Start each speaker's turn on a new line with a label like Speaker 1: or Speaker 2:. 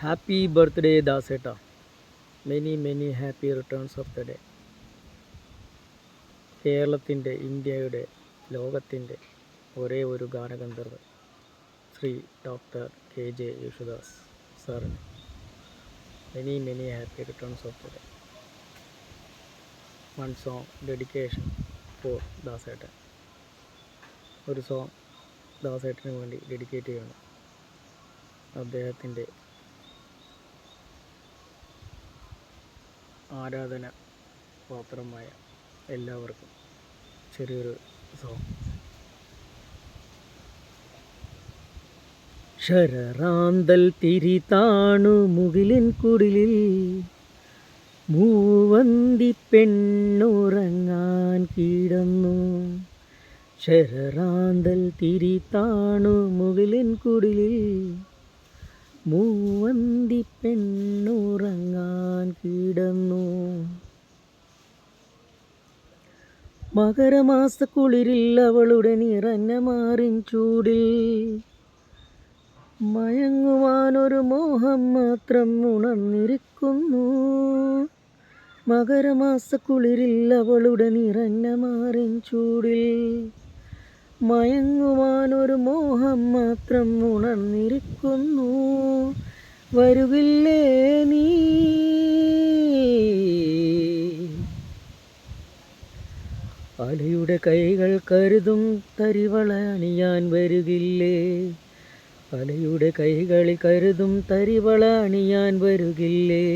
Speaker 1: Happy birthday ദാസേട്ട. Many many happy returns of the day. കേരളത്തിൻ്റെ, ഇന്ത്യയുടെ, ലോകത്തിൻ്റെ ഒരേ ഒരു ഗാനഗന്ധർവൻ ശ്രീ ഡോക്ടർ KJ യേശുദാസ് സാറിന് many many happy returns of the day. One song dedication for ദാസേട്ടൻ. ഒരു സോങ് ദാസേട്ടന് വേണ്ടി ഡെഡിക്കേറ്റ് ചെയ്യണം. അദ്ദേഹത്തിൻ്റെ ആരാധന പാത്രമായ എല്ലാവർക്കും ചെറിയൊരു സോങ്. ശരറാന്തൽ തിരി താണു മുകിലിൻ കുടിലിൽ മൂവന്തി പെണ്ണുറങ്ങാൻ കിടന്നു. ശരറാന്തൽ തിരി താണു മുകിലിൻ കുടിലിൽ മൂവന്തി പെണ്ണുറങ്ങാൻ കിടന്നു. മകരമാസ കുളിരിൽ അവളുടെ നിറഞ്ഞ മാറിൻ ചൂടിൽ മയങ്ങുവാനൊരു മോഹം മാത്രം ഉണർന്നിരിക്കുന്നു. മകരമാസ കുളിരിൽ അവളുടെ നിറഞ്ഞ മാറിൻ ചൂടിൽ മയങ്ങുവാനൊരു മോഹം മാത്രം ഉണർന്നിരിക്കുന്നു. വരുകില്ലേ നീ? അലയുടെ കൈകൾ കരുതും തരിവള അണിയാൻ വരുകില്ലേ? അലയുടെ കൈകളിൽ കരുതും തരിവള അണിയാൻ വരുകില്ലേ?